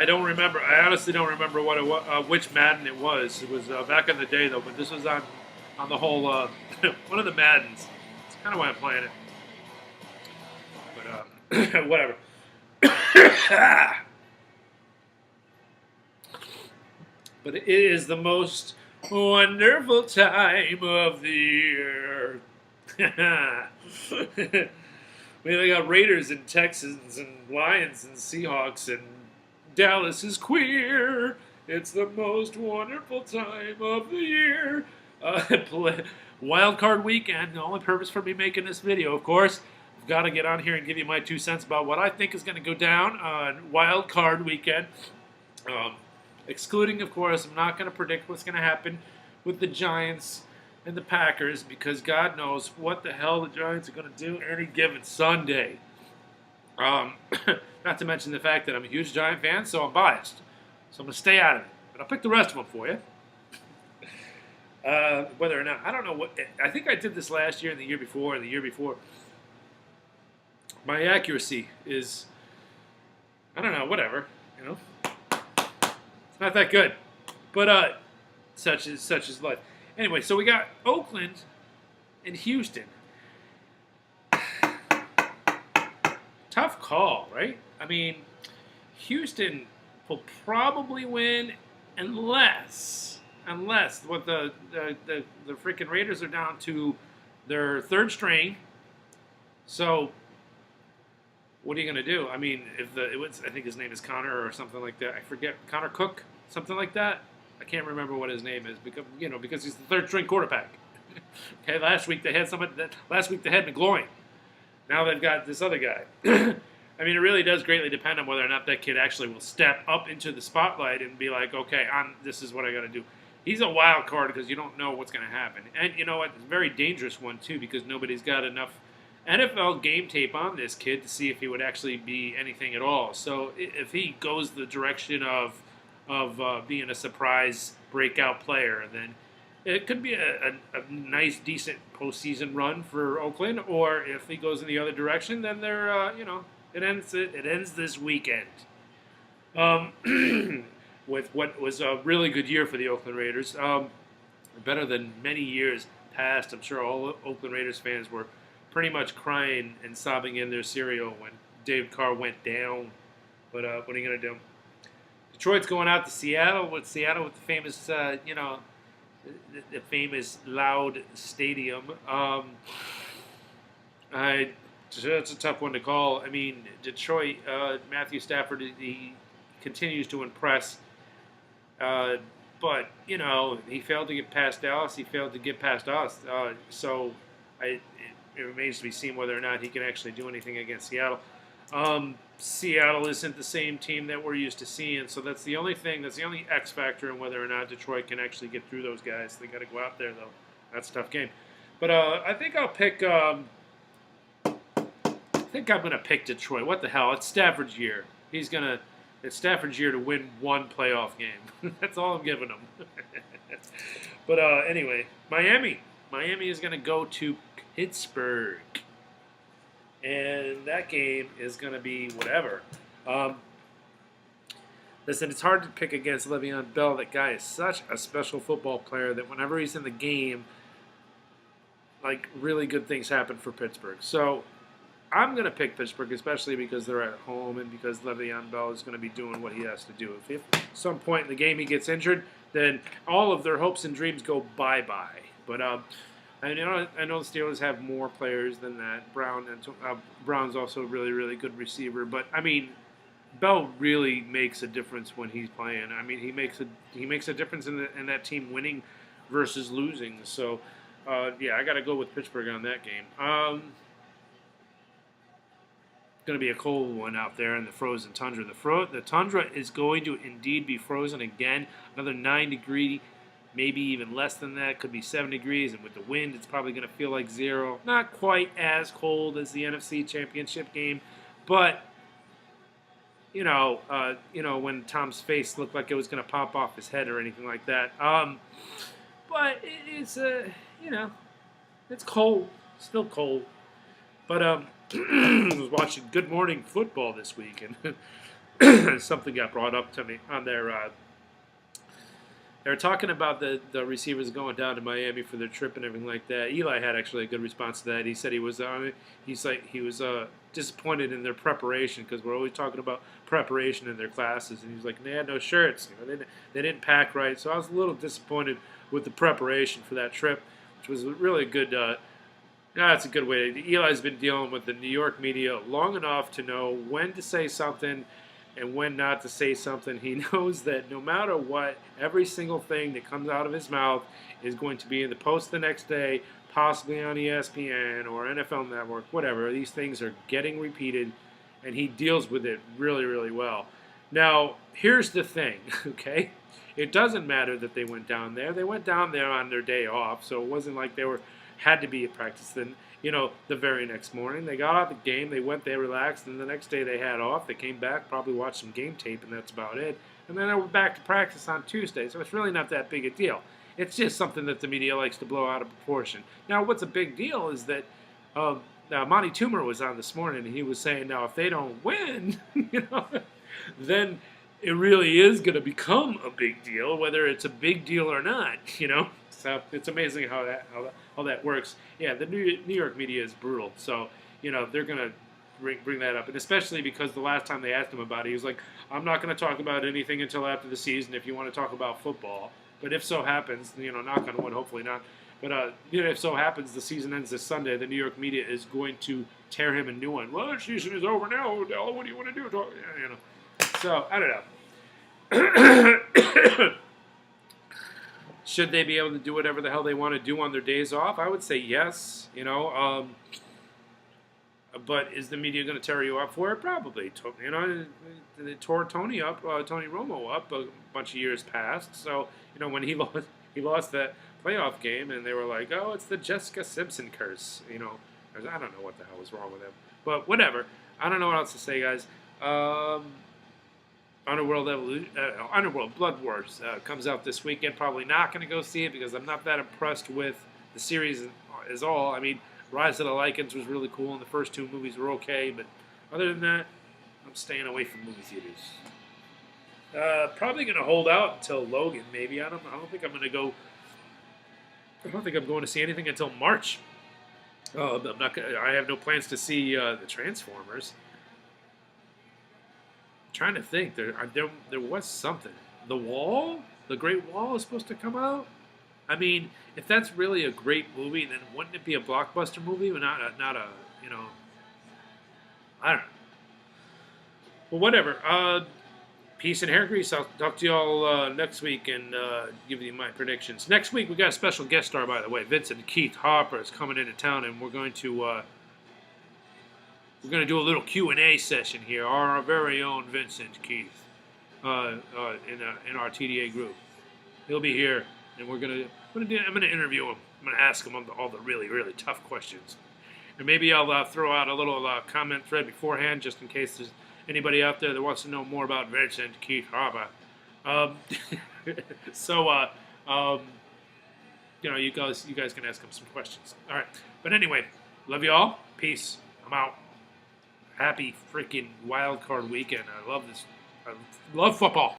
I don't remember. I honestly don't remember what it was, which Madden it was. It was back in the day though, but this was on the whole one of the Maddens. It's kind of why I'm playing it. But whatever. But it is the most wonderful time of the year. They got Raiders and Texans and Lions and Seahawks and Dallas is queer. It's the most wonderful time of the year. Wildcard weekend. The only purpose for me making this video, of course, I've got to get on here and give you my 2 cents about what I think is going to go down on Wildcard weekend. Excluding, of course, I'm not going to predict what's going to happen with the Giants and the Packers because God knows what the hell the Giants are going to do any given Sunday. Not to mention the fact that I'm a huge Giant fan, so I'm biased. So I'm going to stay out of it. But I'll pick the rest of them for you. Whether or not, I don't know what. I think I did this last year and the year before and the year before. My accuracy is, I don't know, whatever. You know, it's not that good. But such is life. Anyway, so we got Oakland and Houston. Tough call, right? I mean, Houston will probably win unless what the freaking Raiders are down to their third string. So what are you going to do? I mean, I think his name is Connor or something like that. I forget. Connor Cook, something like that. I can't remember what his name is because he's the third string quarterback. Okay, last week they had McGloin. Now they've got this other guy. I mean, it really does greatly depend on whether or not that kid actually will step up into the spotlight and be like, okay, this is what I got to do. He's a wild card because you don't know what's going to happen. And you know what? It's a very dangerous one, too, because nobody's got enough NFL game tape on this kid to see if he would actually be anything at all. So if he goes the direction of being a surprise breakout player, then it could be a nice, decent postseason run for Oakland. Or if he goes in the other direction, then they're it ends this weekend. With what was a really good year for the Oakland Raiders, better than many years past. I'm sure all Oakland Raiders fans were pretty much crying and sobbing in their cereal when David Carr went down. But what are you going to do? Detroit's going out to Seattle with the famous, the famous loud stadium. It's a tough one to call. I mean, Detroit, Matthew Stafford, he continues to impress. But, he failed to get past Dallas. He failed to get past us. So it remains to be seen whether or not he can actually do anything against Seattle. Seattle isn't the same team that we're used to seeing, so that's the only thing. That's the only X factor in whether or not Detroit can actually get through those guys. They got to go out there, though. That's a tough game. But I think I'll pick. I think I'm going to pick Detroit. What the hell? It's Stafford's year. It's Stafford's year to win one playoff game. That's all I'm giving him. But anyway, Miami is going to go to Pittsburgh. And that game is going to be whatever. Listen, it's hard to pick against Le'Veon Bell. That guy is such a special football player that whenever he's in the game, like, really good things happen for Pittsburgh. So I'm going to pick Pittsburgh, especially because they're at home and because Le'Veon Bell is going to be doing what he has to do. If at some point in the game he gets injured, then all of their hopes and dreams go bye-bye. But I know the Steelers have more players than that. Brown's also a really, really good receiver. But, I mean, Bell really makes a difference when he's playing. I mean, he makes a difference in that team winning versus losing. So, yeah, I got to go with Pittsburgh on that game. Going to be a cold one out there in the frozen tundra. The tundra is going to indeed be frozen again. Another 9-degree, maybe even less than that. Could be 7 degrees, and with the wind, it's probably going to feel like 0. Not quite as cold as the NFC Championship game, but when Tom's face looked like it was going to pop off his head or anything like that. But it's it's cold, still cold. But I was watching Good Morning Football this week, and something got brought up to me on their. They were talking about the receivers going down to Miami for their trip and everything like that. Eli had actually a good response to that. He said he was he was disappointed in their preparation because we're always talking about preparation in their classes, and he was like, they had no shirts. They didn't pack right. So I was a little disappointed with the preparation for that trip, which was really good. That's a good way. Eli's been dealing with the New York media long enough to know when to say something and when not to say something. He knows that no matter what, every single thing that comes out of his mouth is going to be in the Post the next day, possibly on ESPN or NFL Network, whatever. These things are getting repeated, and he deals with it really, really well. Now, here's the thing, okay? It doesn't matter that they went down there. They went down there on their day off, so it wasn't like they had to be at practice. Then, the very next morning, they got out the game, they went there, relaxed, and the next day they had off. They came back, probably watched some game tape, and that's about it. And then they were back to practice on Tuesday, so it's really not that big a deal. It's just something that the media likes to blow out of proportion. Now, what's a big deal is that Monty Toomer was on this morning, and he was saying, now, if they don't win, then it really is going to become a big deal, whether it's a big deal or not, So it's amazing how that works. Yeah, the New York media is brutal, so they're going to bring that up, and especially because the last time they asked him about it, he was like, "I'm not going to talk about anything until after the season. If you want to talk about football, but if so happens, knock on wood, hopefully not. But if so happens, the season ends this Sunday. The New York media is going to tear him a new one. Well, the season is over now, Odell. What do you want to do? So I don't know." Should they be able to do whatever the hell they want to do on their days off? I would say yes. But is the media going to tear you up for it? Probably. They tore Tony Romo up a bunch of years past. So when he lost that playoff game, and they were like, "Oh, it's the Jessica Simpson curse." I don't know what the hell was wrong with him, but whatever. I don't know what else to say, guys. Underworld Blood Wars comes out this weekend. Probably not going to go see it because I'm not that impressed with the series as all. I mean, Rise of the Lycans was really cool, and the first two movies were okay, but other than that, I'm staying away from movie theaters. Probably going to hold out until Logan, maybe. I don't think I'm going to go. I don't think I'm going to see anything until March. I'm not. I have no plans to see the Transformers. Trying to think, there was something. The Great Wall is supposed to come out. I mean, if that's really a great movie, then wouldn't it be a blockbuster movie, but not a I don't know. Well, whatever. Peace and hair grease. I'll talk to y'all next week and give you my predictions. Next week we got a special guest star, by the way. Vincent Keith Harper is coming into town, and we're going to do a little Q&A session here. Our very own Vincent Keith in our TDA group. He'll be here, and I'm gonna interview him. I'm gonna ask him all the really, really tough questions, and maybe I'll throw out a little comment thread beforehand just in case there's anybody out there that wants to know more about Vincent Keith Harper. You guys can ask him some questions. All right, but anyway, love you all. Peace. I'm out. Happy freaking wild card weekend. I love this. I love football.